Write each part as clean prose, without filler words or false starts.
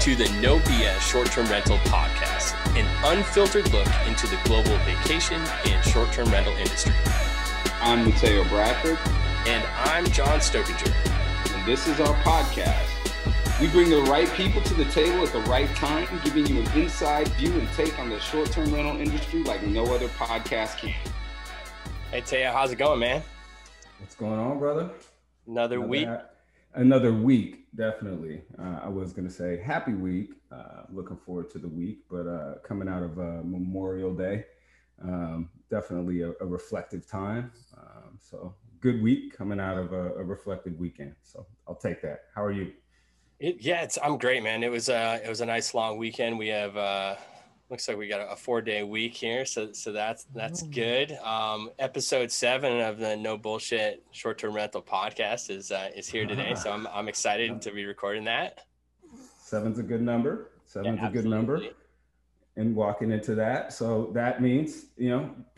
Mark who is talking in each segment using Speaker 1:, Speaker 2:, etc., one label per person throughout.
Speaker 1: to the No BS Short-Term Rental Podcast, an unfiltered look into the global vacation and short-term rental industry.
Speaker 2: I'm Mateo, Bradford.
Speaker 1: And I'm John Stokinger.
Speaker 2: And this is our podcast. We bring the right people to the table at the right time, giving you an inside view and take on the short-term rental industry like no other podcast can.
Speaker 1: Hey, Teo, how's it going, man?
Speaker 3: What's going on, brother?
Speaker 1: Another week?
Speaker 3: Another week, definitely. I was going to say happy week. Looking forward to the week, but coming out of Memorial Day, definitely a reflective time. So good week coming out of a reflective weekend. So I'll take that. How are you?
Speaker 1: I'm great, man. It was a nice long weekend. We have looks like we got a 4-day week here, so that's good. Episode 7 of the No Bullshit Short-Term Rental Podcast is here today, so I'm excited to be recording that.
Speaker 3: 7's a good number. Seven's a good number, and walking into that, so that means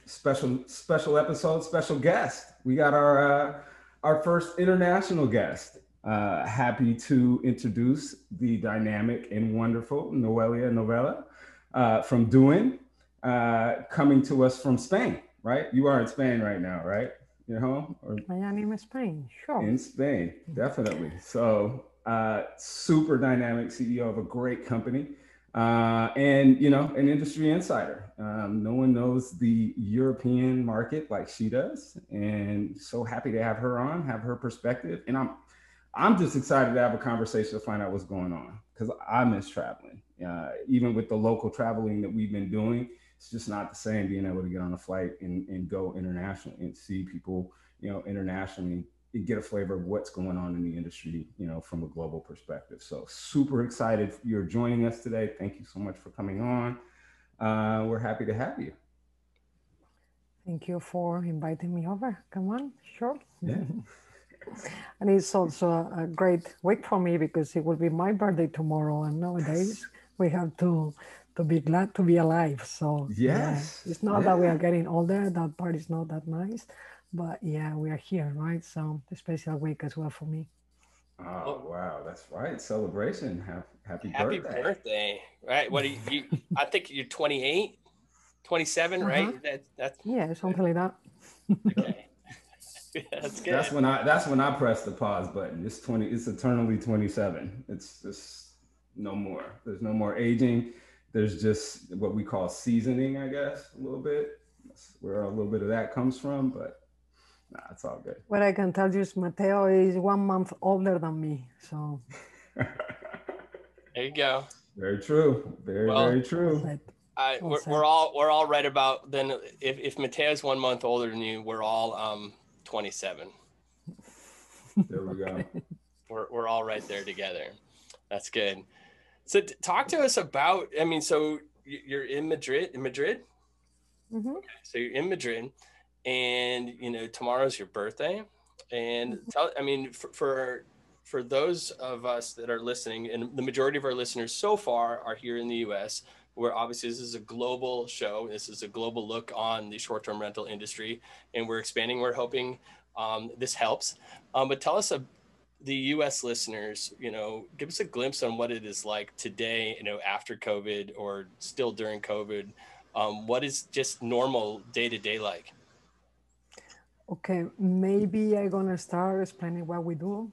Speaker 3: special episode, special guest. We got our first international guest. Happy to introduce the dynamic and wonderful Noelia Novella from DOINN, coming to us from Spain, right? You are in Spain right now, right? You're home?
Speaker 4: I am in Spain, sure.
Speaker 3: In Spain, definitely. So super dynamic CEO of a great company, and an industry insider. No one knows the European market like she does, and so happy to have her on, have her perspective. And I'm just excited to have a conversation to find out what's going on, because I miss traveling. Even with the local traveling that we've been doing, it's just not the same being able to get on a flight and go internationally and see people, internationally, and get a flavor of what's going on in the industry, from a global perspective. So super excited you're joining us today. Thank you so much for coming on. We're happy to have you.
Speaker 4: Thank you for inviting me over. Come on, sure.
Speaker 3: Yeah.
Speaker 4: And it's also a great week for me because it will be my birthday tomorrow, and nowadays we have to be glad to be alive. So
Speaker 3: yes,
Speaker 4: it's not that we are getting older. That part is not that nice, but yeah, we are here, right? So a special week as well for me.
Speaker 3: Oh wow, that's right. Celebration. Happy
Speaker 1: birthday. Right. What are you I think you're 28, 27, right? That's
Speaker 4: something like that.
Speaker 1: Okay. That's good.
Speaker 3: That's when I press the pause button. It's eternally 27. It's just no more. There's no more aging. There's just what we call seasoning, I guess, a little bit. That's where a little bit of that comes from, but it's all good.
Speaker 4: What I can tell you is Mateo is 1 month older than me. So
Speaker 1: there you go.
Speaker 3: Very true. Very true.
Speaker 1: We're all right about then. If Mateo's 1 month older than you, we're all 27.
Speaker 3: There we go.
Speaker 1: We're all right there together. That's good. So talk to us about, so you're in Madrid?
Speaker 4: Mm-hmm.
Speaker 1: Okay, so you're in Madrid, and tomorrow's your birthday. And for those of us that are listening, and the majority of our listeners so far are here in the US, where obviously this is a global show. This is a global look on the short-term rental industry, and we're expanding. We're hoping this helps. But tell us, the US listeners, give us a glimpse on what it is like today, after COVID or still during COVID. What is just normal day-to-day like?
Speaker 4: Okay, maybe I'm gonna start explaining what we do,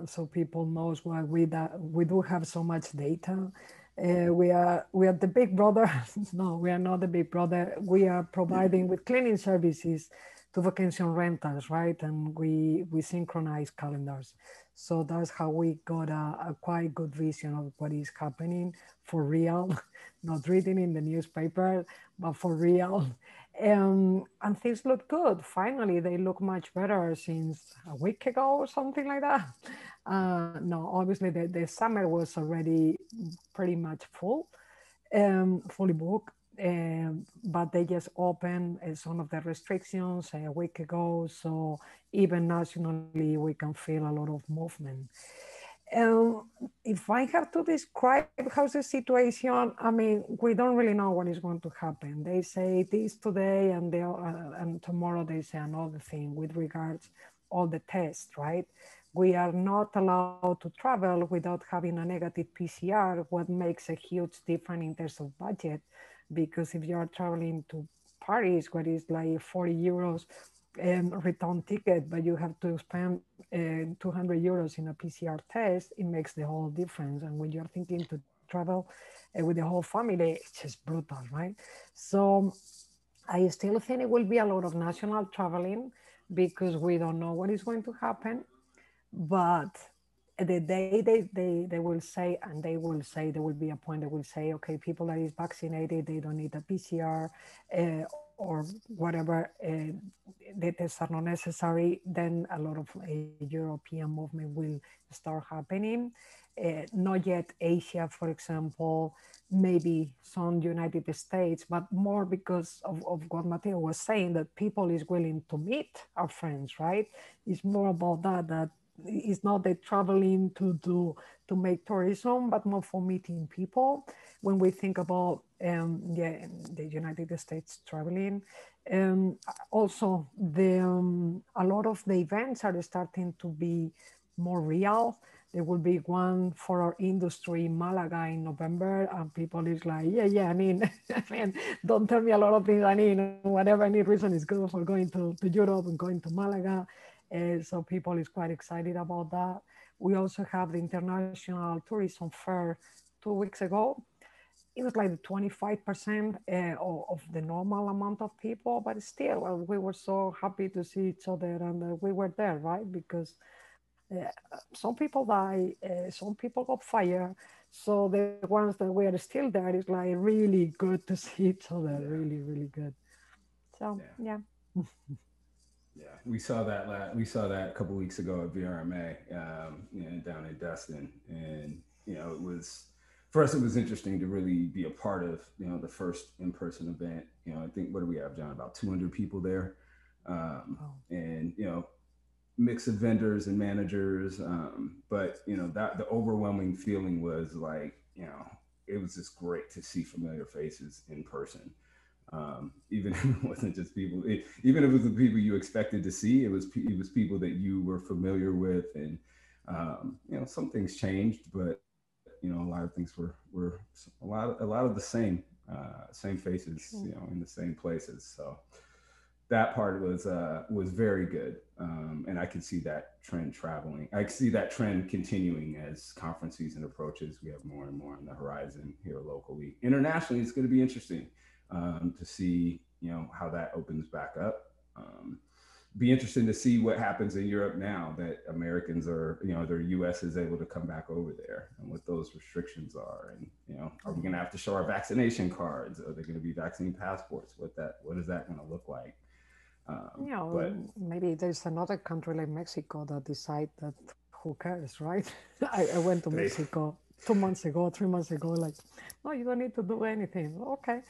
Speaker 4: so people knows what we do have so much data. We are the big brother. No, we are not the big brother. We are providing with cleaning services to vacation rentals, right? And we synchronize calendars. So that's how we got a quite good vision of what is happening for real, not reading in the newspaper, but for real. And things look good. Finally, they look much better since a week ago or something like that. No, obviously the summer was already pretty much fully booked. But they just opened some of the restrictions a week ago. So even nationally, we can feel a lot of movement. If I have to describe how's the situation, we don't really know what is going to happen. They say this today and tomorrow they say another thing with regards all the tests, right? we are not allowed to travel without having a negative PCR, what makes a huge difference in terms of budget. Because if you are traveling to Paris, what is like 40 euros return ticket, but you have to spend 200 euros in a PCR test, it makes the whole difference. And when you're thinking to travel with the whole family, it's just brutal, right? So I still think it will be a lot of national traveling because we don't know what is going to happen. But the day they will say, and they will say, there will be a point that will say, okay, people that is vaccinated, they don't need a PCR or whatever, the tests are not necessary, then a lot of European movement will start happening. Not yet Asia, for example, maybe some United States, but more because of what Mateo was saying, that people is willing to meet our friends, right? It's more about that it's not the traveling to make tourism, but more for meeting people. When we think about the United States traveling, also a lot of the events are starting to be more real. There will be one for our industry in Malaga in November, and people is like, yeah. I mean, I mean, don't tell me a lot of things. I mean, whatever any reason is good for going to Europe and going to Malaga. So people is quite excited about that. We also have the International Tourism Fair 2 weeks ago. It was like 25% of the normal amount of people, but still, we were so happy to see each other, and we were there, right? Because some people die, some people got fired. So the ones that we are still there is like really good to see each other, really, really good. So yeah.
Speaker 3: Yeah, we saw that a couple weeks ago at VRMA, down in Destin, and it was for us. It was interesting to really be a part of the first in person event. I think what do we have, John? About 200 people there, and mix of vendors and managers. But that the overwhelming feeling was like it was just great to see familiar faces in person. Even if it wasn't just people, even if it was the people you expected to see, it was people that you were familiar with, and some things changed, but a lot of things were a lot of the same faces, in the same places. So that part was very good, and I could see that trend traveling. I see that trend continuing as conference season approaches. We have more and more on the horizon here locally. Internationally, it's going to be interesting to see how that opens back up. Be interesting to see what happens in Europe now that Americans are their U.S. is able to come back over there, and what those restrictions are, and are we going to have to show our vaccination cards? Are there going to be vaccine passports? What is that going to look like? But
Speaker 4: maybe there's another country like Mexico that decide that who cares, right? I went to
Speaker 3: they,
Speaker 4: Mexico 2 months ago, 3 months ago, like, no, you don't need to do anything. Okay.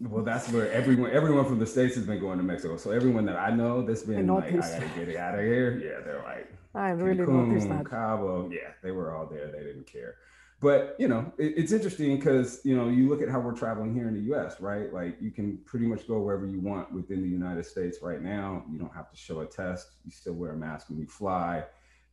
Speaker 3: well, that's where everyone from the States has been going to Mexico. So everyone that I know that's
Speaker 4: I
Speaker 3: been like, I
Speaker 4: noticed.
Speaker 3: gotta get it out of here. Yeah, they're like
Speaker 4: I really noticed
Speaker 3: Cancun,
Speaker 4: that.
Speaker 3: Cabo. Yeah, they were all there. They didn't care. But it's interesting because you look at how we're traveling here in the U.S., right? Like you can pretty much go wherever you want within the United States right now. You don't have to show a test. You still wear a mask when you fly,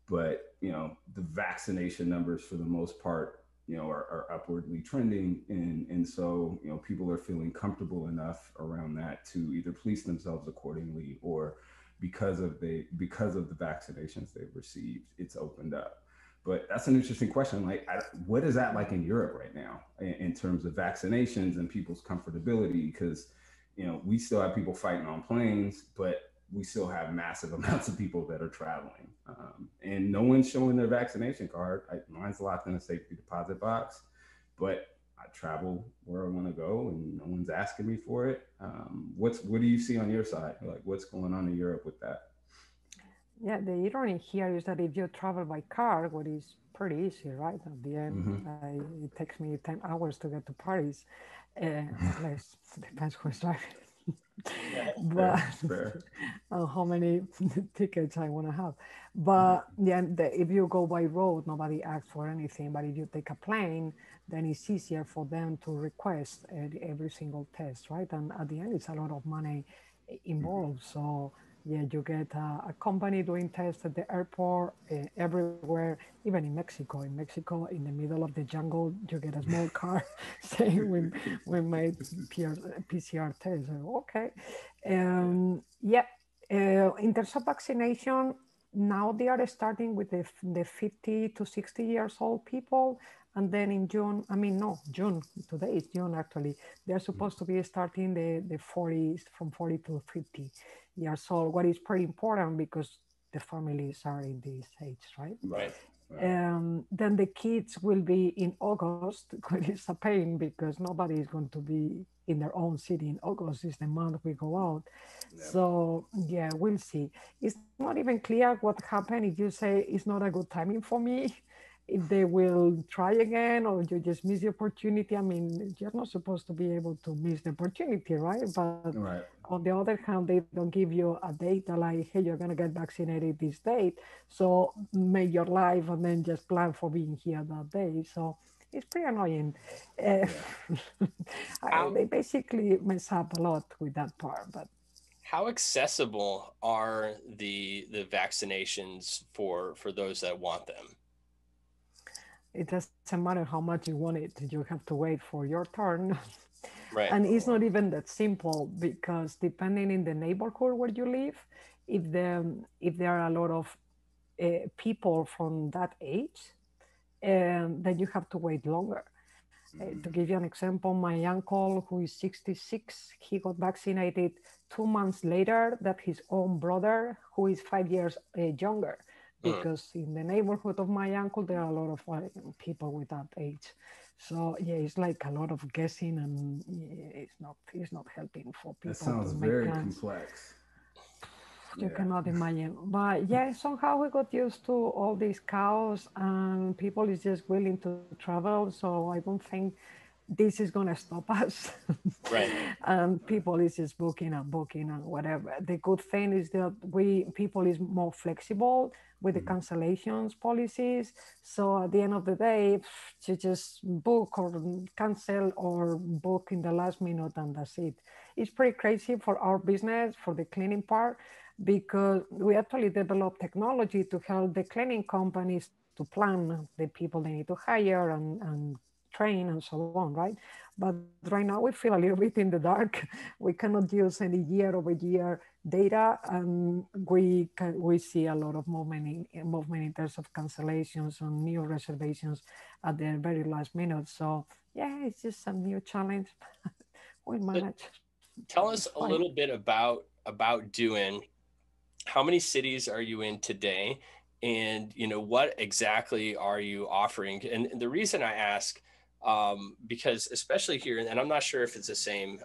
Speaker 3: but the vaccination numbers for the most part are upwardly trending, and so people are feeling comfortable enough around that to either police themselves accordingly, or because of the vaccinations they've received, it's opened up. But that's an interesting question. Like, what is that like in Europe right now in terms of vaccinations and people's comfortability? Because we still have people fighting on planes, but we still have massive amounts of people that are traveling, and no one's showing their vaccination card. Mine's locked in a safety deposit box, but I travel where I want to go, and no one's asking me for it. What do you see on your side? Like, what's going on in Europe with that?
Speaker 4: Yeah, the irony here is that if you travel by car, what is pretty easy, right? At the end,
Speaker 3: Mm-hmm.
Speaker 4: it takes me 10 hours to get to Paris, or less, depends who's driving.
Speaker 1: Yeah.
Speaker 4: But
Speaker 3: Fair.
Speaker 4: how many tickets I want to have. But yeah, if you go by road, nobody asks for anything. But if you take a plane, then it's easier for them to request every single test, right? And at the end, it's a lot of money
Speaker 3: Mm-hmm.
Speaker 4: involved. So Yeah, you get a company doing tests at the airport, everywhere, even in Mexico. In Mexico, in the middle of the jungle, you get a small car saying we made PCR tests. Okay. Yeah. In terms of vaccination, now they are starting with the 50 to 60 years old people. And then in June, I mean, no, June, today is June actually, they're supposed to be starting the 40s, from 40 to 50 years old, what is pretty important because the families are in this age, right?
Speaker 1: Right.
Speaker 4: Then the kids will be in August, which is a pain because nobody is going to be in their own city in August, is the month we go out. Yeah. So yeah, we'll see. It's not even clear what happened if you say it's not a good timing for me, if they will try again or you just miss the opportunity. I mean, you're not supposed to be able to miss the opportunity, right? But right. On the other hand, they don't give you a date like, hey, you're going to get vaccinated this date. So make your life and then just plan for being here that day. So it's pretty annoying. They basically mess up a lot with that part. But
Speaker 1: how accessible are the vaccinations for those that want them?
Speaker 4: It doesn't matter how much you want it. You have to wait for your turn.
Speaker 1: Right.
Speaker 4: And it's not even that simple because depending in the neighborhood where you live, if there are a lot of people from that age, then you have to wait longer. To give you an example, my uncle, who is 66, he got vaccinated 2 months later than his own brother, who is 5 years younger. Because in the neighborhood of my uncle, there are a lot of people with that age. So yeah, it's like a lot of guessing, and it's not helping for people.
Speaker 3: That sounds
Speaker 4: to make
Speaker 3: very
Speaker 4: plans.
Speaker 3: Complex.
Speaker 4: You cannot imagine. But yeah, somehow we got used to all these chaos, and people is just willing to travel. So I don't think this is going to stop us.
Speaker 1: Right.
Speaker 4: And people is just booking and whatever. The good thing is that people is more flexible with the cancellations policies. So at the end of the day, you just book or cancel or book in the last minute and that's it. It's pretty crazy for our business, for the cleaning part, because we actually developed technology to help the cleaning companies to plan the people they need to hire and train and so on, right? But right now we feel a little bit in the dark. We cannot use any year-over-year data, and we see a lot of movement in terms of cancellations and new reservations at the very last minute. So yeah, it's just a new challenge. We'll manage.
Speaker 1: Tell us a little bit about DOINN. How many cities are you in today? And what exactly are you offering? And the reason I ask, because especially here, and I'm not sure if it's the same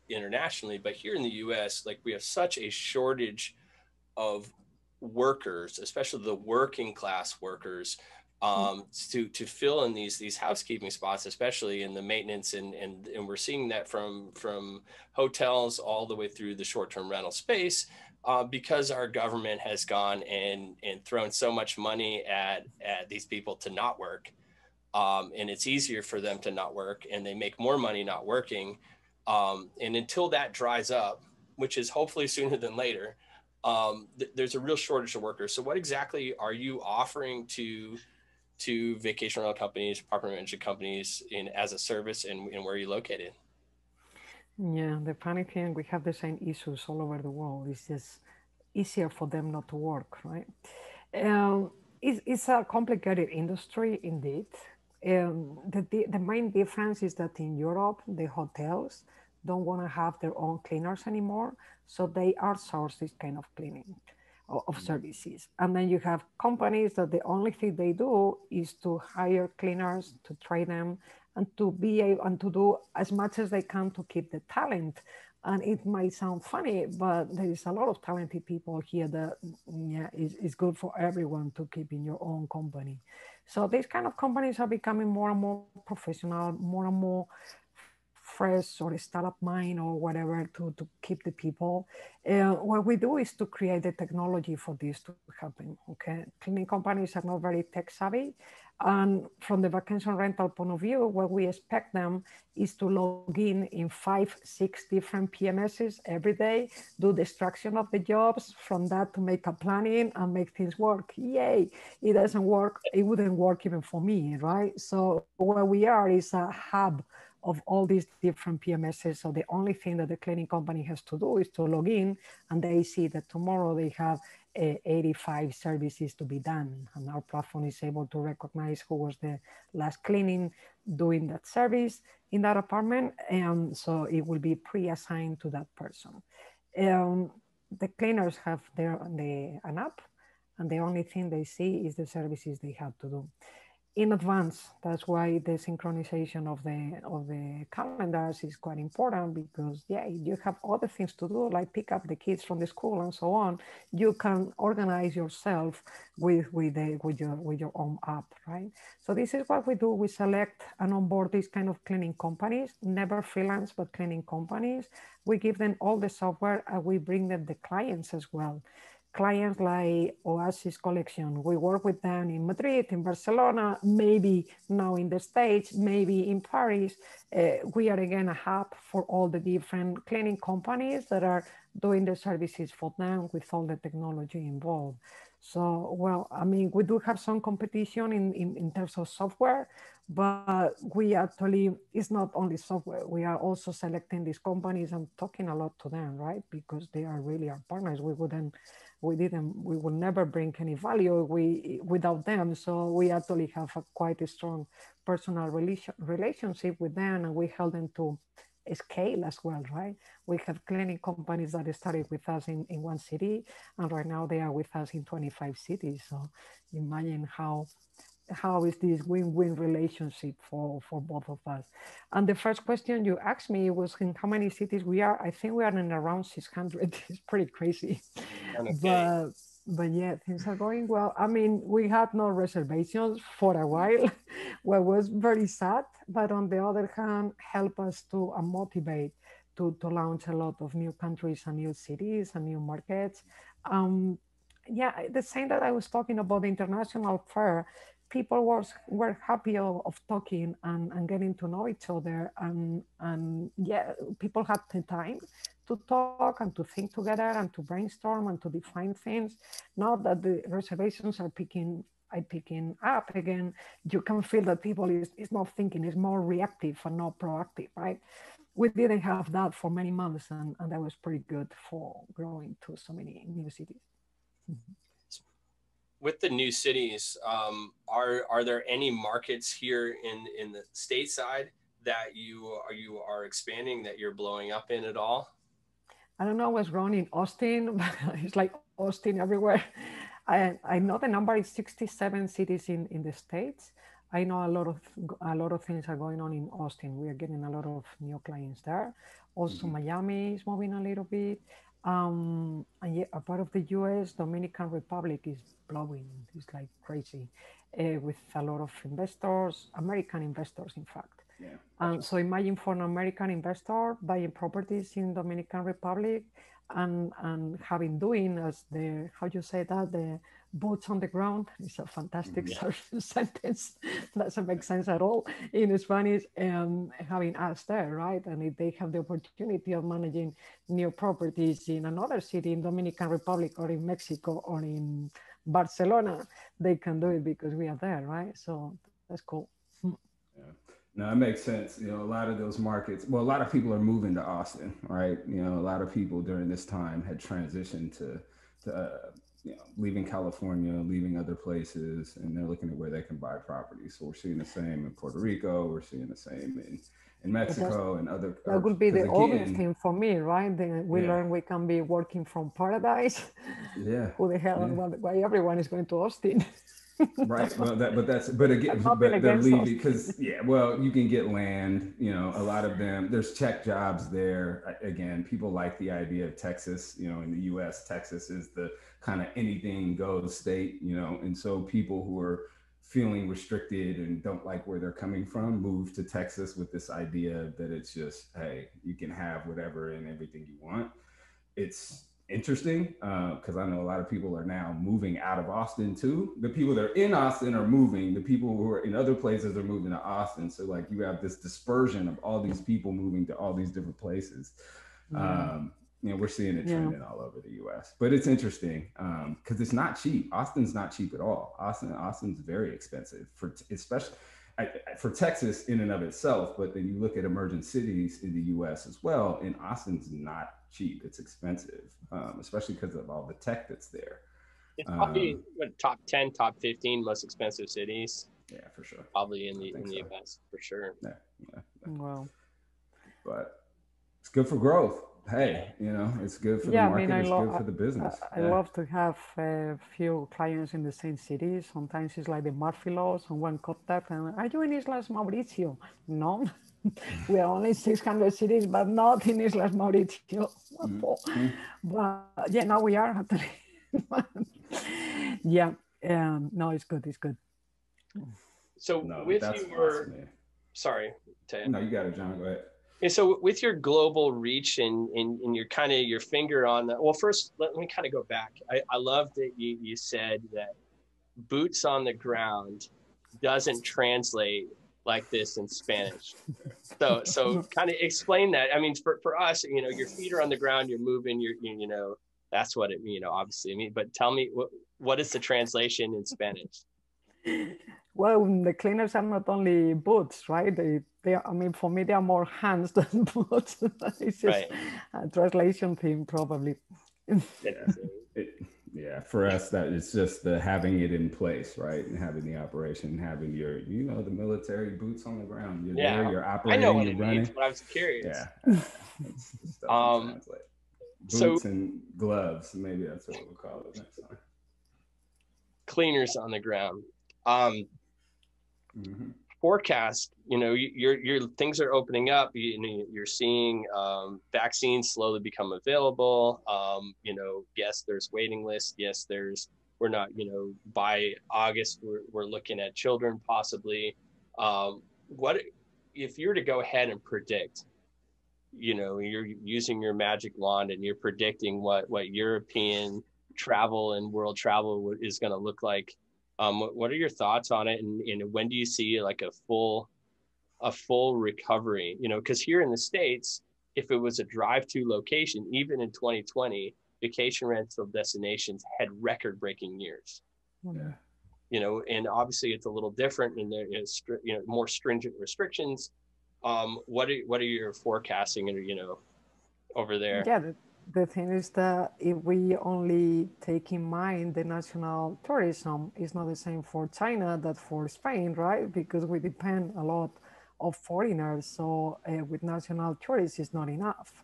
Speaker 1: internationally, but here in the US, like we have such a shortage of workers, especially the working class workers, to fill in these housekeeping spots, especially in the maintenance, and we're seeing that from hotels all the way through the short-term rental space, because our government has gone and thrown so much money at these people to not work. And it's easier for them to not work, and they make more money not working. And until that dries up, which is hopefully sooner than later, there's a real shortage of workers. So what exactly are you offering to vacation rental companies, property management companies as a service, and where are you located?
Speaker 4: Yeah, the funny thing, we have the same issues all over the world. It's just easier for them not to work, right? It's a complicated industry indeed. The main difference is that in Europe, the hotels don't want to have their own cleaners anymore, so they outsource this kind of cleaning of services. And then you have companies that the only thing they do is to hire cleaners, to train them, and to be able and to do as much as they can to keep the talent. And it might sound funny, but there is a lot of talented people here that is good for everyone to keep in your own company. So these kind of companies are becoming more and more professional, more and more fresh or startup mind or whatever to keep the people. What we do is to create the technology for this to happen. Okay, cleaning companies are not very tech savvy, And from the vacation rental point of view, what we expect them is to log in 5, 6 different PMSs every day, do the extraction of the jobs, from that to make a planning and make things work. Yay! It doesn't work. It wouldn't work even for me, right? So where we are is a hub of all these different PMSs. So the only thing that the cleaning company has to do is to log in, and they see that tomorrow they have 85 services to be done. And our platform is able to recognize who was the last cleaning doing that service in that apartment. And so it will be pre-assigned to that person. Um, the cleaners have an app, and the only thing they see is the services they have to do in advance. That's why the synchronization of the calendars is quite important, because you have other things to do, like pick up the kids from the school and so on. You can organize yourself with your own app, right? So this is what we do. We select and onboard these kind of cleaning companies, never freelance, but cleaning companies. We give them all the software, and we bring them the clients as well. Clients like Oasis Collection, we work with them in Madrid, in Barcelona, maybe now in the States, maybe in Paris. We are again a hub for all the different cleaning companies that are doing the services for them with all the technology involved. So, well, I mean, we do have some competition in terms of software, but we actually, it's not only software, we are also selecting these companies and talking a lot to them, right? Because they are really our partners. We will never bring any value without them. So we actually have a quite a strong personal relationship with them, and we help them to scale as well, right? We have cleaning companies that started with us in one city, and right now they are with us in 25 cities. So imagine how is this win-win relationship for both of us. And the first question you asked me was in how many cities we are. I think we are in around 600. It's pretty crazy.
Speaker 1: Okay.
Speaker 4: But yeah, things are going well. I mean, we had no reservations for a while, what was very sad, but on the other hand, help us to motivate to launch a lot of new countries and new cities and new markets. Um, yeah, the same that I was talking about the international fair, people were happy of talking and getting to know each other, and yeah, people had the time to talk and to think together and to brainstorm and to define things. Now that the reservations are picking up again, you can feel that people is not thinking, is more reactive and not proactive, right? We didn't have that for many months, and that was pretty good for growing to so many new cities.
Speaker 1: With the new cities, are there any markets here in the stateside that you are expanding, that you're blowing up in at all?
Speaker 4: I don't know what's wrong in Austin, but it's like Austin everywhere. I know the number is 67 cities in the States. I know a lot of things are going on in Austin. We are getting a lot of new clients there. Also, Miami is moving a little bit. And yeah, a part of the US, Dominican Republic is blowing. It's like crazy, with a lot of investors, American investors, in fact.
Speaker 3: Yeah.
Speaker 4: So imagine for an American investor buying properties in Dominican Republic and having doing as the, how you say that, the boots on the ground. It's a fantastic sentence. Doesn't make sense at all in Spanish. Having us there, right? And if they have the opportunity of managing new properties in another city in Dominican Republic or in Mexico or in Barcelona, they can do it because we are there, right? So that's cool.
Speaker 3: Yeah. No, it makes sense. You know, a lot of those markets, well, a lot of people are moving to Austin, right? You know, a lot of people during this time had transitioned to leaving California, leaving other places, and they're looking at where they can buy property. So we're seeing the same in Puerto Rico. We're seeing the same in Mexico and other.
Speaker 4: That would be the obvious
Speaker 3: again,
Speaker 4: thing for me, right? We learn we can be working from paradise.
Speaker 3: Yeah.
Speaker 4: Who the hell? Why everyone is going to Austin?
Speaker 3: Right. Well, but again, but they're leaving because well, you can get land. You know, a lot of them. There's tech jobs there. Again, people like the idea of Texas. You know, in the U.S., Texas is the kind of anything goes state. You know, and so people who are feeling restricted and don't like where they're coming from move to Texas with this idea that it's just, hey, you can have whatever and everything you want. It's interesting because I know a lot of people are now moving out of Austin too. The people that are in Austin are moving. The people who are in other places are moving to Austin. So like you have this dispersion of all these people moving to all these different places. We're seeing it trending all over the U.S. But it's interesting because it's not cheap. Austin's not cheap at all. Austin's very expensive especially for Texas in and of itself. But then you look at emerging cities in the U.S. as well, and Austin's not cheap. It's expensive, especially because of all the tech that's there.
Speaker 1: It's probably top 10, top 15 most expensive cities.
Speaker 3: Yeah, for sure.
Speaker 1: Probably in the US, for sure.
Speaker 3: Yeah.
Speaker 4: Wow.
Speaker 3: But it's good for growth. Hey, it's good for the market. It's good for the business.
Speaker 4: I love to have a few clients in the same city. Sometimes it's like the Murphy Law. Someone contact and are you in Islas Mauricio? No, we are only 600 cities, but not in Islas Mauricio. But yeah, now we are actually. Yeah, no, it's good. It's good.
Speaker 1: So with your, sorry, Mateo.
Speaker 3: No, you got it, John. Go ahead.
Speaker 1: And so with your global reach and your kind of your finger on that, well, first, let me kind of go back. I love that you said that boots on the ground doesn't translate like this in Spanish. So kind of explain that. I mean, for us, your feet are on the ground, you're moving, that's what it, obviously, but tell me what is the translation in Spanish?
Speaker 4: Well, the cleaners are not only boots, right? They are, I mean, for me, they are more hands than boots. It's just a translation thing, probably.
Speaker 3: Yeah, for us, that it's just the having it in place, right? And having the operation, having your, the military boots on the ground. You're there, you're operating,
Speaker 1: I know what
Speaker 3: you're
Speaker 1: it
Speaker 3: running.
Speaker 1: means, but I was curious.
Speaker 3: Yeah. Boots and gloves, maybe that's what we'll call it next time.
Speaker 1: Cleaners on the ground. Forecast, your things are opening up. You're seeing vaccines slowly become available. Yes, there's waiting lists. Yes, we're not, by August we're looking at children possibly. What if you were to go ahead and predict? You're using your magic wand and you're predicting what European travel and world travel is going to look like. What are your thoughts on it, and when do you see like a full recovery? Because here in the States, if it was a drive-to location, even in 2020, vacation rental destinations had record-breaking years.
Speaker 3: Yeah.
Speaker 1: And obviously it's a little different, and there is more stringent restrictions. What are your forecasting, over there?
Speaker 4: Yeah. The thing is that if we only take in mind the national tourism, it's not the same for China that for Spain, right? Because we depend a lot of foreigners. So with national tourists, it's not enough.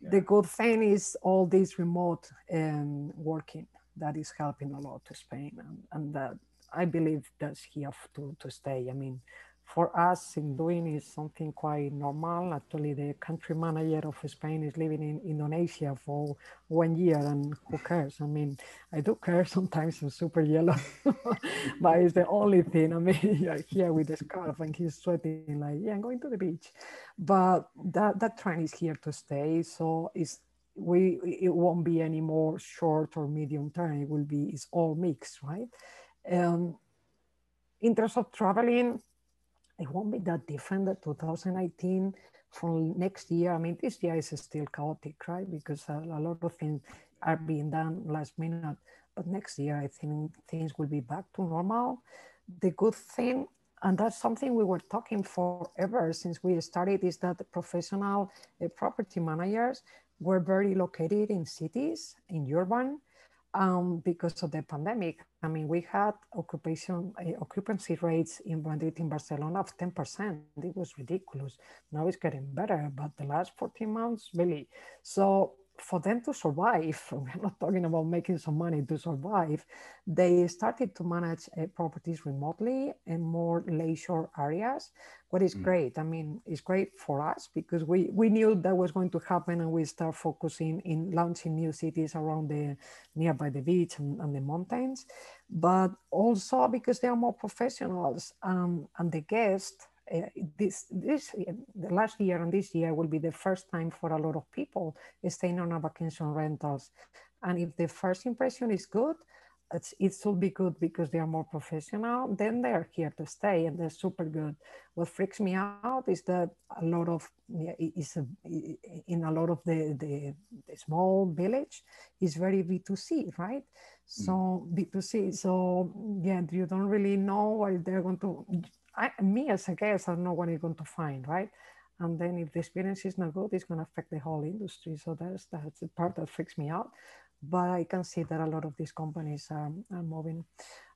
Speaker 4: Yeah. The good thing is all this remote working that is helping a lot to Spain. And that I believe that's here to stay. I mean, for us in DOINN is something quite normal. Actually, the country manager of Spain is living in Indonesia for 1 year, and who cares? I mean, I do care sometimes. I'm super yellow, but it's the only thing. I mean, you're here with the scarf and he's sweating like, yeah, I'm going to the beach. But that trend is here to stay. So it won't be any more short or medium term. It's all mixed, right? In terms of traveling, it won't be that different than 2019 from next year. I mean, this year is still chaotic, right? Because a lot of things are being done last minute. But next year, I think things will be back to normal. The good thing, and that's something we were talking forever since we started, is that the professional property managers were very located in cities, in urban, because of the pandemic. I mean, we had occupancy rates in Madrid, in Barcelona of 10%. It was ridiculous. Now it's getting better, but the last 14 months, really. So for them to survive, we're not talking about making some money to survive, they started to manage properties remotely in more leisure areas. What is great, I mean, it's great for us because we knew that was going to happen, and we start focusing in launching new cities around nearby the beach and the mountains, but also because they are more professionals, and the guests The last year and this year will be the first time for a lot of people staying on a vacation rentals. And if the first impression is good, it should be good because they are more professional, then they're here to stay and they're super good. What freaks me out is that a lot of in a lot of the small village is very B2C, right? So B2C, so yeah, you don't really know what they're going to, me as a guest, I don't know what you're going to find, right? And then if the experience is not good, it's going to affect the whole industry. So that's the part that freaks me out. But I can see that a lot of these companies are moving.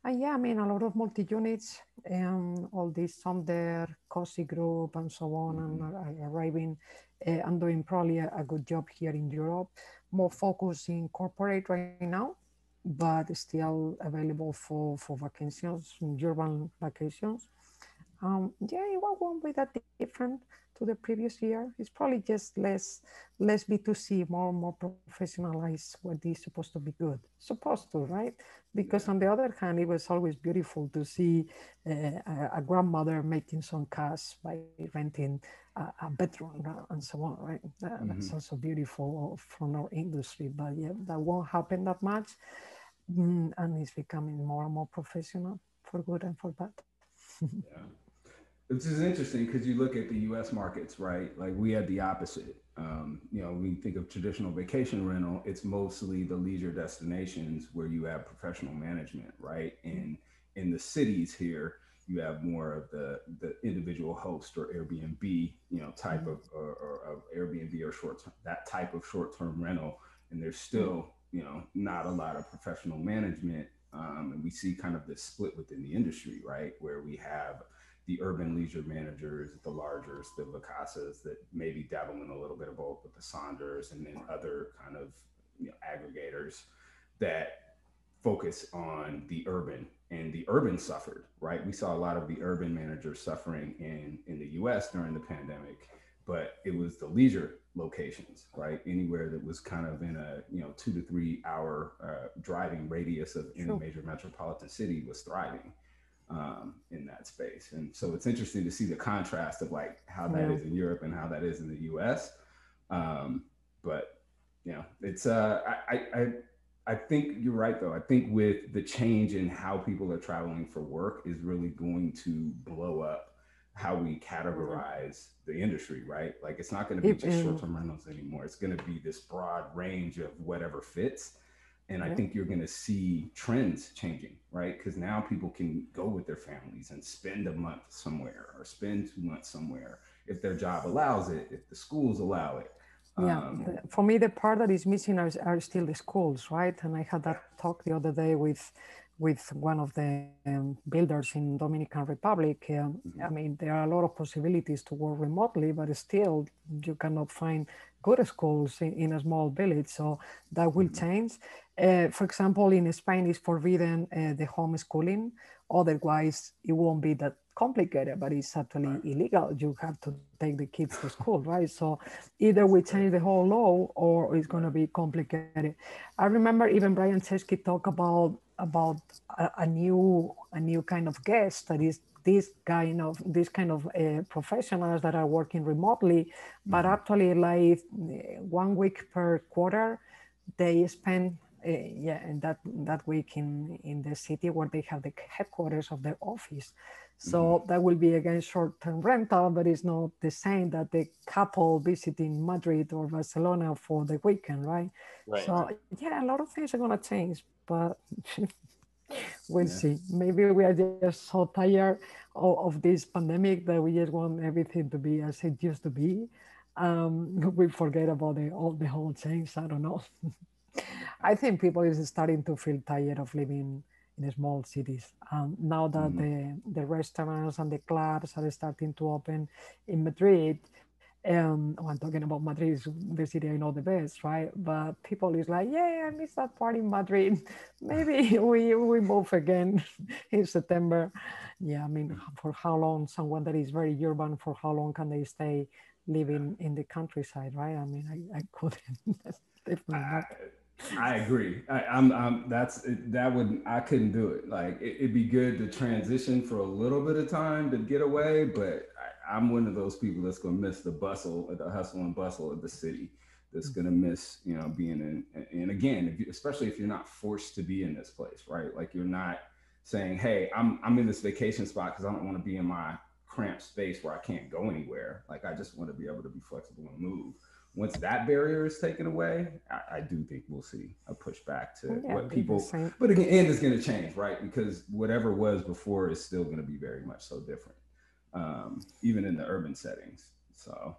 Speaker 4: And yeah, I mean, a lot of multi-units, all these Sonder, Cozy Group, and so on, and are arriving and doing probably a good job here in Europe. More focus in corporate right now, but still available for vacations, urban vacations. Yeah, it won't be that different to the previous year. It's probably just less B2C, more professionalized, what is supposed to be good. Supposed to, right? Because on the other hand, it was always beautiful to see a grandmother making some cash by renting a bedroom and so on, right? That's also beautiful from our industry. But yeah, that won't happen that much. And it's becoming more and more professional for good and for bad.
Speaker 3: Yeah. Which is interesting because you look at the U.S. markets, right? Like we had the opposite. When you think of traditional vacation rental, it's mostly the leisure destinations where you have professional management, right? And in the cities here, you have more of the individual host or Airbnb, type of Airbnb or short term, that type of short term rental, and there's still not a lot of professional management, and we see kind of this split within the industry, right, where we have the urban leisure managers, the largers, the Vacasas that maybe dabble in a little bit of both with the Sonders, and then other kind of aggregators that focus on the urban, and the urban suffered, right? We saw a lot of the urban managers suffering in the US during the pandemic, but it was the leisure locations, right? Anywhere that was kind of in a 2 to 3 hour driving radius of any major metropolitan city was thriving in that space. And so it's interesting to see the contrast of like how that is in Europe and how that is in the US. But it's I think you're right though. I think with the change in how people are traveling for work is really going to blow up how we categorize the industry, right? Like it's not going to be just short-term rentals anymore. It's going to be this broad range of whatever fits. And I think you're going to see trends changing, right? Because now people can go with their families and spend a month somewhere or spend 2 months somewhere if their job allows it, if the schools allow it.
Speaker 4: For me, the part that is missing are still the schools, right? And I had that talk the other day with one of the builders in Dominican Republic. I mean, there are a lot of possibilities to work remotely, but still you cannot find good schools in a small village. So that will change. For example, in Spain, it's forbidden the homeschooling. Otherwise, it won't be that complicated, but it's actually illegal. You have to take the kids to school, right? So either we change the whole law or it's going to be complicated. I remember even Brian Chesky talk about a new kind of guest that is this kind of professionals that are working remotely, but actually like 1 week per quarter, they spend and that week in the city where they have the headquarters of their office. So that will be again short-term rental, but it's not the same that the couple visiting Madrid or Barcelona for the weekend, right? So yeah, a lot of things are going to change, but we'll see. Maybe we are just so tired of this pandemic that we just want everything to be as it used to be. We forget about the whole change. I don't know. I think people is starting to feel tired of living in small cities. Now that the restaurants and the clubs are starting to open in Madrid, I'm talking about Madrid, is the city I know the best, right? But people is like, yeah, I miss that part in Madrid. Maybe we move again in September. Yeah, I mean, for how long someone that is very urban, for how long can they stay living in the countryside, right? I mean, I couldn't. Definitely not.
Speaker 3: I agree. I couldn't do it. Like it'd be good to transition for a little bit of time to get away, but I'm one of those people that's gonna miss the hustle and bustle of the city. That's gonna miss, being in. And again, especially if you're not forced to be in this place, right? Like you're not saying, "Hey, I'm in this vacation spot because I don't want to be in my cramped space where I can't go anywhere." Like I just want to be able to be flexible and move. Once that barrier is taken away, I do think we'll see a pushback to
Speaker 4: Yeah,
Speaker 3: what
Speaker 4: be the
Speaker 3: people.
Speaker 4: same.
Speaker 3: But again, it's going to change, right? Because whatever was before is still going to be very much so different, even in the urban settings. So,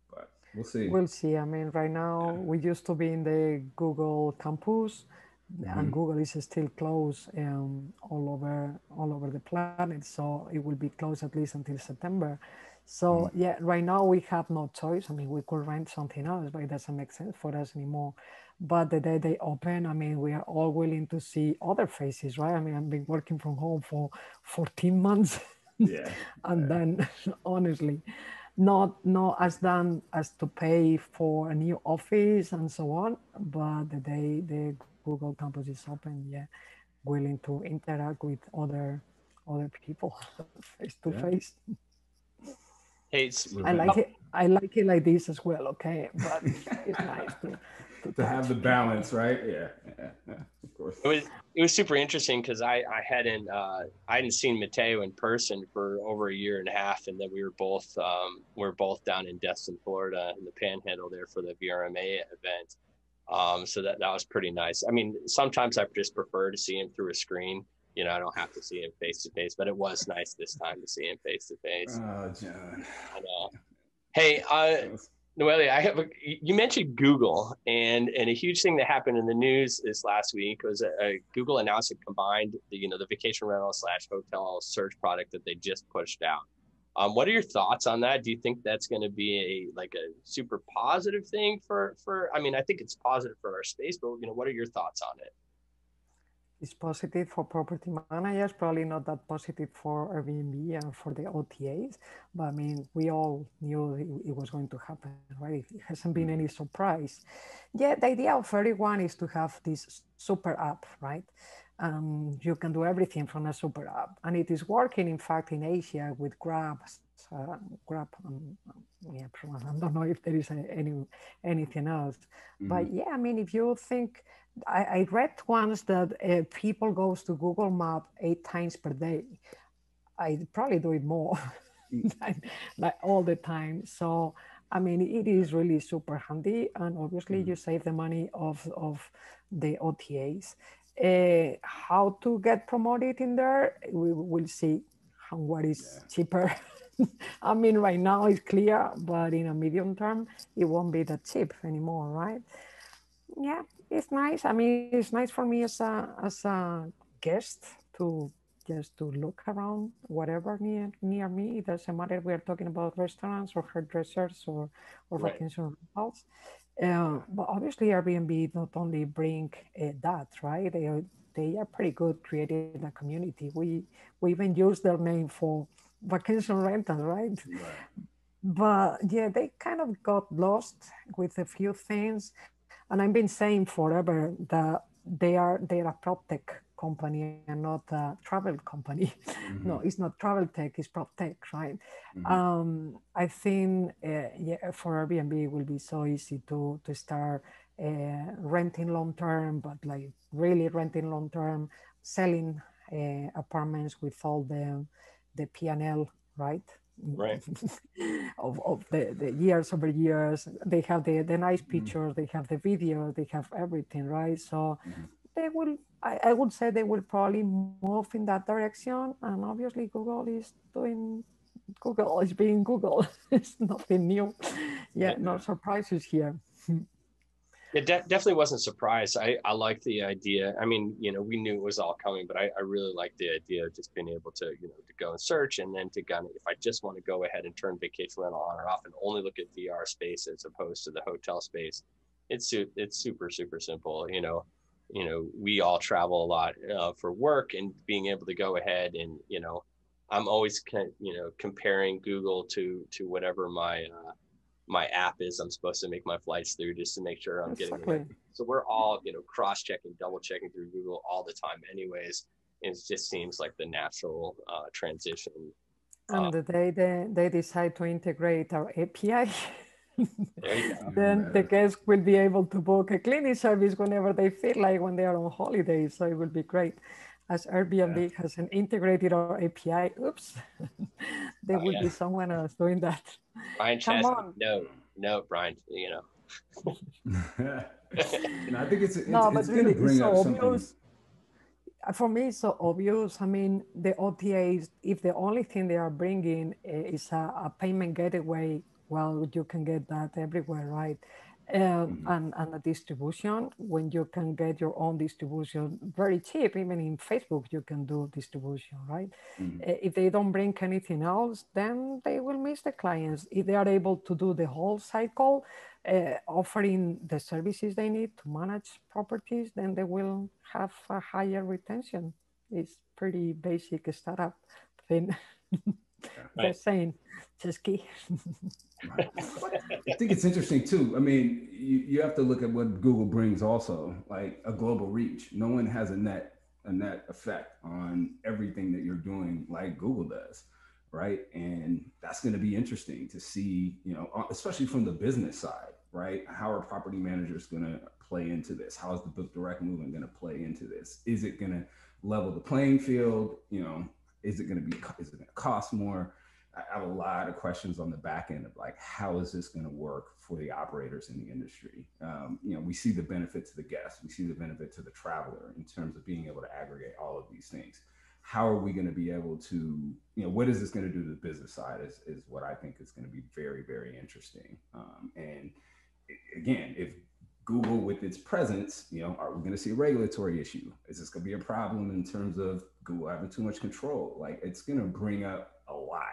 Speaker 3: but we'll see.
Speaker 4: We'll see. I mean, right now
Speaker 3: Yeah.
Speaker 4: we used to be in the Google campus, and
Speaker 3: Mm-hmm.
Speaker 4: Google is still closed all over the planet. So it will be closed at least until September. So
Speaker 3: Mm-hmm.
Speaker 4: yeah, right now we have no choice. I mean, we could rent something else, but it doesn't make sense for us anymore. But the day they open, I mean, we are all willing to see other faces, right? I mean, I've been working from home for 14 months.
Speaker 3: Yeah.
Speaker 4: And then honestly, not as done as to pay for a new office and so on, but the day the Google campus is open, yeah, willing to interact with other people face to
Speaker 3: Yeah.
Speaker 4: face.
Speaker 1: Hey, it's
Speaker 4: I like it. I like it like this as well. Okay, but it's nice to
Speaker 3: To have
Speaker 4: touch
Speaker 3: the
Speaker 4: people.
Speaker 3: balance, right? Yeah. Yeah. Of course.
Speaker 1: it was it was super interesting because I hadn't seen Mateo in person for over a year and a half, and then we were both down in Destin, Florida, in the Panhandle there for the VRMA event. So that was pretty nice. I mean, sometimes I just prefer to see him through a screen. I don't have to see him face to face, but it was nice this time to see him face to face.
Speaker 3: Oh, John.
Speaker 1: I know. Hey, Noelia, you mentioned Google, and a huge thing that happened in the news this last week was Google announced a combined the vacation rental / hotel search product that they just pushed out. What are your thoughts on that? Do you think that's going to be a super positive thing for? I mean, I think it's positive for our space, but what are your thoughts on it?
Speaker 4: It's positive for property managers, probably not that positive for Airbnb and for the OTAs. But I mean, we all knew it was going to happen, right? It hasn't been any surprise. Yeah, the idea of everyone is to have this super app, right? You can do everything from a super app, and it is working. In fact, in Asia with Grab. Yeah, I don't know if there is anything else,
Speaker 3: Mm-hmm.
Speaker 4: but yeah, I mean, if you think, I read once that people goes to Google Map 8 times per day. I probably do it more, like all the time. So I mean, it is really super handy, and obviously
Speaker 3: Mm-hmm.
Speaker 4: you save the money of the OTAs. How to get promoted in there? We will see what is
Speaker 3: Yeah.
Speaker 4: cheaper. I mean, right now it's clear, but in a medium term, it won't be that cheap anymore, right? Yeah, it's nice. I mean, it's nice for me as a guest to just to look around whatever near me. It doesn't matter we are talking about restaurants or hairdressers or
Speaker 1: Right.
Speaker 4: vacation rentals. But obviously Airbnb not only bring that, right? They are pretty good creating a community. We even use their name for vacation rentals, right?
Speaker 3: Right.
Speaker 4: But yeah, they kind of got lost with a few things, and I've been saying forever that they're a prop tech company and not a travel company. No,
Speaker 3: Mm-hmm.
Speaker 4: it's not travel tech, it's prop tech, right?
Speaker 3: Mm-hmm.
Speaker 4: I think yeah, for Airbnb it will be so easy to start renting long term, but like really renting long term, selling apartments with all the P&L, right?
Speaker 1: Right.
Speaker 4: of the years over years. They have the nice pictures, they have the video, they have everything, right? So
Speaker 3: Mm-hmm.
Speaker 4: they will, I would say they will probably move in that direction. And obviously Google is being Google. It's nothing new. Yeah, no
Speaker 3: Yeah.
Speaker 4: surprises here.
Speaker 1: It definitely wasn't surprised. I like the idea. I mean, we knew it was all coming, but I really like the idea of just being able to go and search, and then to kind of, if I just want to go ahead and turn vacation rental on or off and only look at VR space as opposed to the hotel space, it's super, super simple. We all travel a lot for work, and being able to go ahead and, I'm always comparing Google to whatever my app is I'm supposed to make my flights through, just to make sure I'm getting
Speaker 4: Exactly.
Speaker 1: it. So we're all, cross-checking, double-checking through Google all the time anyways. It just seems like the natural transition.
Speaker 4: And the day they decide to integrate our API,
Speaker 1: There you go.
Speaker 4: then the guests will be able to book a cleaning service whenever they feel like, when they are on holiday. So it will be great. As Airbnb hasn't integrated our API, oops, there will be someone else doing that.
Speaker 1: Brian
Speaker 4: Come
Speaker 1: Chesky,
Speaker 4: on.
Speaker 1: no, Brian,
Speaker 3: I think it's
Speaker 4: but
Speaker 3: going
Speaker 4: really,
Speaker 3: to bring
Speaker 4: it's
Speaker 3: up
Speaker 4: so
Speaker 3: something.
Speaker 4: obvious. For me, it's so obvious. I mean, the OTAs, if the only thing they are bringing is a payment gateway, well, you can get that everywhere, right? And a distribution, when you can get your own distribution very cheap, even in Facebook, you can do distribution, right? If they don't bring anything else, then they will miss the clients. If they are able to do the whole cycle, offering the services they need to manage properties, then they will have a higher retention. It's pretty basic startup thing. They're saying, Chesky.
Speaker 3: I think it's interesting too. I mean, you have to look at what Google brings also, like a global reach. No one has a net effect on everything that you're doing like Google does, right? And that's going to be interesting to see, especially from the business side, right? How are property managers going to play into this? How is the book direct movement going to play into this? Is it going to level the playing field? Is it going to cost more? I have a lot of questions on the back end of like, how is this going to work for the operators in the industry? We see the benefit to the guest, we see the benefit to the traveler in terms of being able to aggregate all of these things. How are we going to be able to, what is this going to do to the business side is what I think is going to be very, very interesting. And again, if Google with its presence, are we going to see a regulatory issue? Is this going to be a problem in terms of Google having too much control? Like, it's going to bring up a lot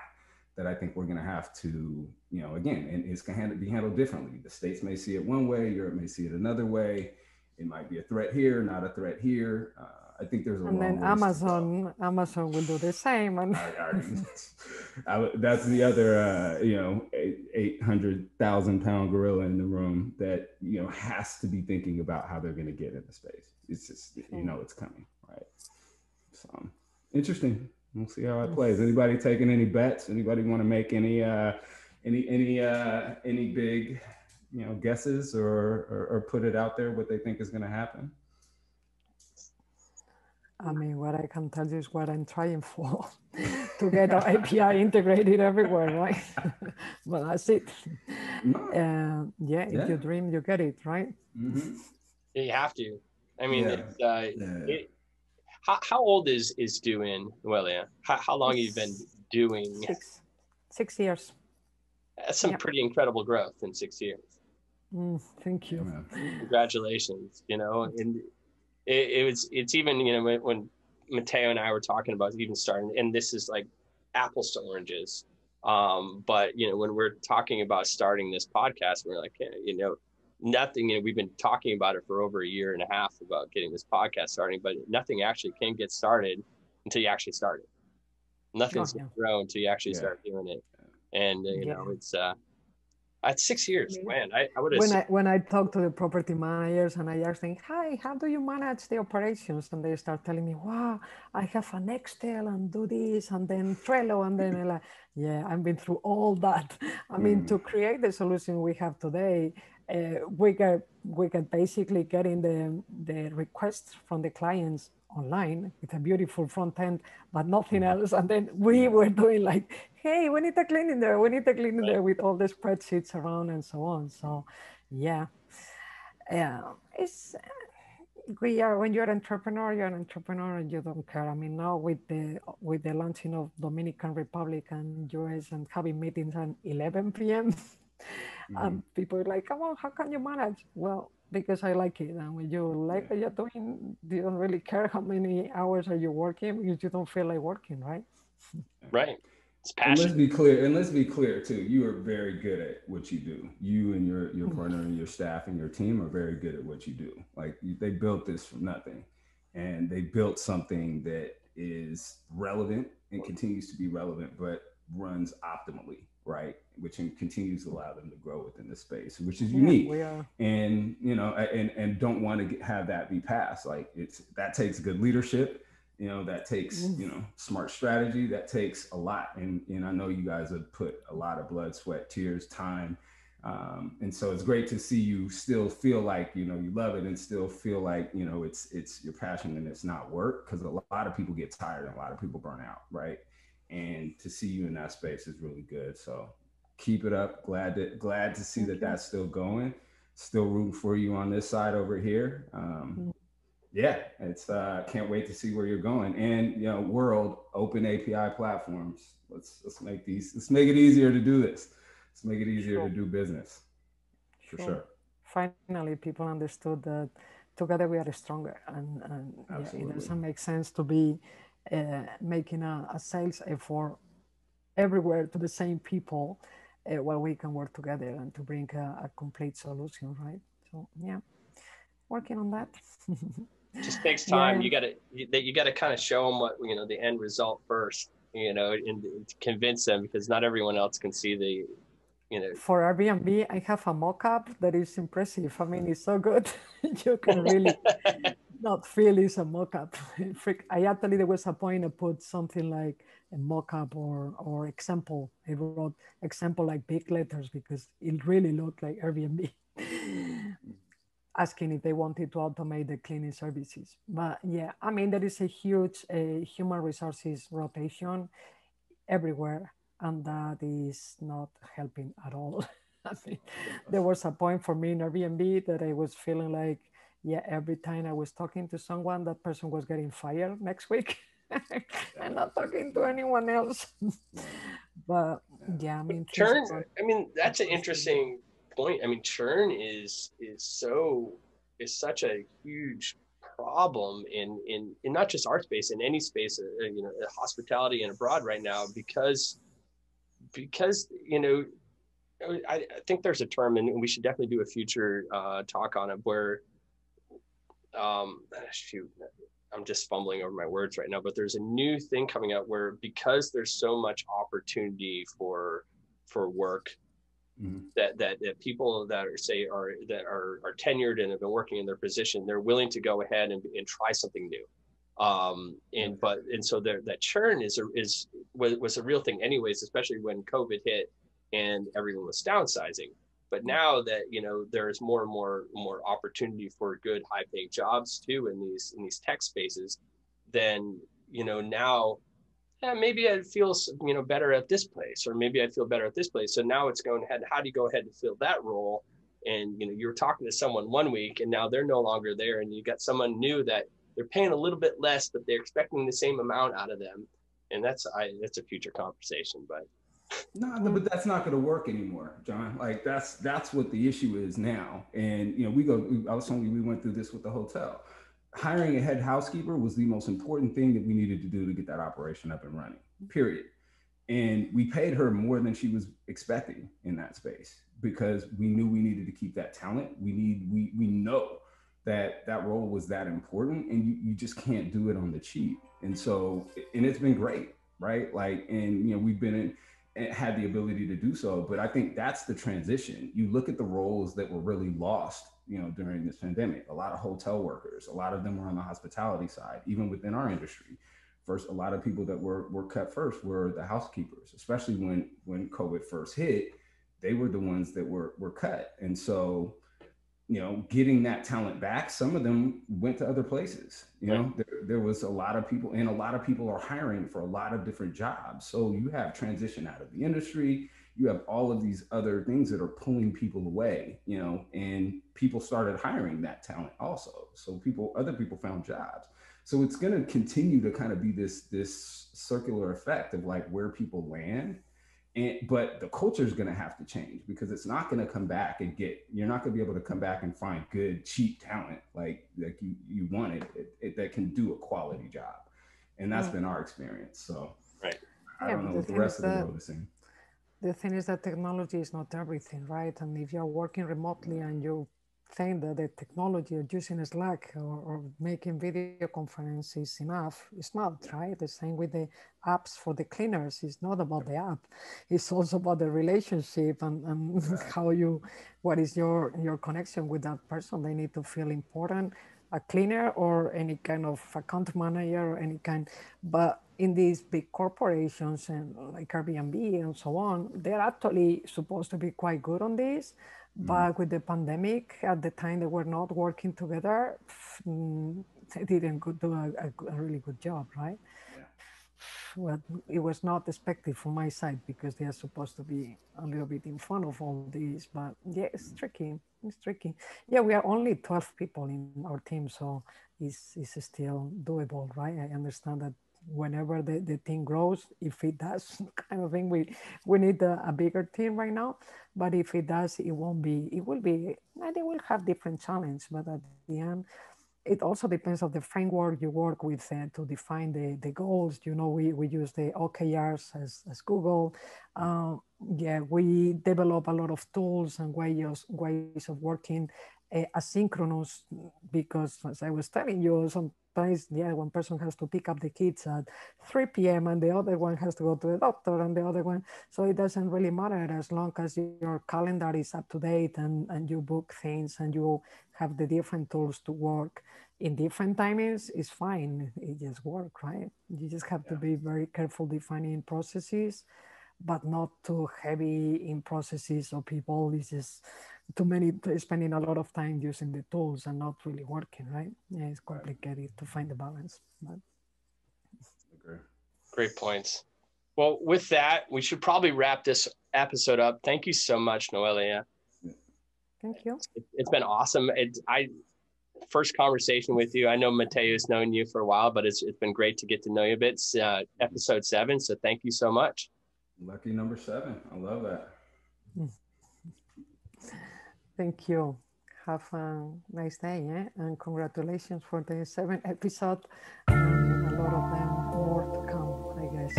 Speaker 3: that I think we're going to have to, again, and it's going to be handled differently. The States may see it one way, Europe may see it another way. It might be a threat here, not a threat here. I think there's a long
Speaker 4: then Amazon will do the same. And
Speaker 3: that's the other, 800,000-pound gorilla in the room that, has to be thinking about how they're going to get into space. It's just, it's coming, right? So interesting. We'll see how it plays. Anybody taking any bets? Anybody want to make any big, guesses or put it out there what they think is going to happen?
Speaker 4: I mean, what I can tell you is what I'm trying for, to get our API integrated everywhere, right? But that's it. If you dream, you get it, right?
Speaker 1: Mm-hmm. You have to. I mean, how old is DOINN, Noelia? How long have you been doing?
Speaker 4: 6 years.
Speaker 1: That's some pretty incredible growth in 6 years.
Speaker 4: Thank you.
Speaker 1: Congratulations. And it's even, when Mateo and I were talking about even starting, and this is like apples to oranges. But when we're talking about starting this podcast, we're like, nothing, we've been talking about it for over a year and a half about getting this podcast starting, but nothing actually can get started until you actually start it. Nothing's going to grow until you actually start doing it. And, it's 6 years, man. I would have.
Speaker 4: When I talk to the property managers and I ask them, hi, how do you manage the operations? And they start telling me, wow, I have an Excel and do this and then Trello. And then I'm like, I've been through all that. I mean, to create the solution we have today, we can basically getting the requests from the clients online with a beautiful front end, but nothing else. And then we were doing like, hey, we need a cleaning there. We need a cleaning there with all the spreadsheets around and so on. So it's when you're an entrepreneur, and you don't care. I mean, now with the launching of Dominican Republic and US and having meetings at 11 p.m. People are like, come on, how can you manage? Well, because I like it. And when you like what you're doing, you don't really care how many hours are you working, because you don't feel like working, right?
Speaker 1: Right. It's passion.
Speaker 3: And let's be clear too. You are very good at what you do. You and your partner and your staff and your team are very good at what you do. Like, they built this from nothing, and they built something that is relevant and continues to be relevant, but runs optimally, right? Which continues to allow them to grow within the space, which is
Speaker 4: Yeah,
Speaker 3: unique.
Speaker 4: we are.
Speaker 3: And, and don't want to have that be passed. Like that takes good leadership, that takes, smart strategy, that takes a lot. And I know you guys have put a lot of blood, sweat, tears, time. And so it's great to see you still feel like, you love it and still feel like, it's your passion and it's not work, because a lot of people get tired and a lot of people burn out. Right. And to see you in that space is really good. So keep it up. Glad to see that that's still going, still rooting for you on this side over here. Yeah, it's can't wait to see where you're going. And world open API platforms. Let's make it easier to do this. Let's make it easier to do business. For sure.
Speaker 4: Finally, people understood that together we are stronger, and yeah, it doesn't make sense to be making a sales effort everywhere to the same people while we can work together and to bring a complete solution, right? So yeah, working on that.
Speaker 1: Just takes time. Yeah. You gotta kind of show them what the end result first, and to convince them, because not everyone else can see the.
Speaker 4: For Airbnb, I have a mock-up that is impressive. I mean, it's so good. You can really not feel it's a mock-up. I actually, there was a point I put something like a mock-up or example. I wrote example like big letters because it really looked like Airbnb. Asking if they wanted to automate the cleaning services. But yeah, I mean, there is a huge human resources rotation everywhere, and that is not helping at all. I mean, there was a point for me in Airbnb that I was feeling like, yeah, every time I was talking to someone, that person was getting fired next week. I'm not talking to anyone else. But yeah, I mean,
Speaker 1: Churn. I mean, that's an interesting point. I mean, churn is such a huge problem in not just our space, in any space, hospitality and abroad right now, because I think there's a term, and we should definitely do a future talk on it, where shoot, I'm just fumbling over my words right now, but there's a new thing coming out where, because there's so much opportunity for work, that people that are tenured and have been working in their position, they're willing to go ahead and try something new. So that churn was a real thing anyways, especially when COVID hit and everyone was downsizing. But now that there's more and more opportunity for good high paying jobs too in these tech spaces, then now maybe I feel better at this place, or maybe I feel better at this place. So now it's going ahead. How do you go ahead and fill that role? And you're talking to someone one week, and now they're no longer there, and you got someone new that they're paying a little bit less, but they're expecting the same amount out of them. And that's a future conversation, but.
Speaker 3: No, but that's not going to work anymore, John. Like that's what the issue is now. And I was telling you, we went through this with the hotel. Hiring a head housekeeper was the most important thing that we needed to do to get that operation up and running, period. And we paid her more than she was expecting in that space, because we knew we needed to keep that talent. We know that role was that important, and you just can't do it on the cheap. And so, and it's been great, right? Like, and we've been had the ability to do so. But I think that's the transition. You look at the roles that were really lost, during this pandemic. A lot of hotel workers, a lot of them were on the hospitality side, even within our industry. First, a lot of people that were cut first were the housekeepers, especially when COVID first hit. They were the ones that were cut. And so, getting that talent back, some of them went to other places. There was a lot of people, and a lot of people are hiring for a lot of different jobs. So you have transition out of the industry. You have all of these other things that are pulling people away, and people started hiring that talent also. So other people found jobs. So it's going to continue to kind of be this circular effect of like where people land. But the culture is going to have to change, because it's not going to come back you're not going to be able to come back and find good, cheap talent like you wanted that can do a quality job. And that's been our experience. So
Speaker 1: right.
Speaker 3: I don't know what the rest of the world is saying.
Speaker 4: The thing is that technology is not everything, right? And if you're working remotely and you think that the technology of using Slack or making video conference is enough. It's not, right? The same with the apps for the cleaners. It's not about the app. It's also about the relationship and how what is your connection with that person. They need to feel important, a cleaner or any kind of account manager or any kind. But in these big corporations and like Airbnb and so on, they're actually supposed to be quite good on this. But with the pandemic, at the time they were not working together, they didn't do a really good job, right?
Speaker 3: Yeah.
Speaker 4: Well, it was not expected from my side because they are supposed to be a little bit in front of all this. But yeah, it's tricky. It's tricky. Yeah, we are only 12 people in our team, so it's still doable, right? I understand that whenever the team grows, if it does, kind of thing, we need a bigger team right now. But if it does, it will be, and they will have different challenges. But at the end, it also depends on the framework you work with to define the goals. You know, we use the OKRs as Google. Yeah, we develop a lot of tools and ways of working asynchronous because, as I was telling you, sometimes, yeah, one person has to pick up the kids at 3 p.m. and the other one has to go to the doctor and the other one. So it doesn't really matter as long as your calendar is up to date and you book things and you have the different tools to work in different timings, is fine. It just works, right? You just have to be very careful defining processes, but not too heavy in processes or people. It's just too many, spending a lot of time using the tools and not really working, right? Yeah, it's complicated to find the balance. But...
Speaker 1: Great points. Well, with that, we should probably wrap this episode up. Thank you so much, Noelia.
Speaker 4: Thank you.
Speaker 1: It's been awesome. First conversation with you. I know Mateo's known you for a while, but it's been great to get to know you a bit. It's episode 7, so thank you so much.
Speaker 3: Lucky number 7. I love that.
Speaker 4: Thank you. Have a nice day, and congratulations for the 7th episode. And a lot of them more to come, I guess.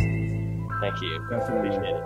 Speaker 1: Thank you.
Speaker 3: Definitely.
Speaker 1: Appreciate it.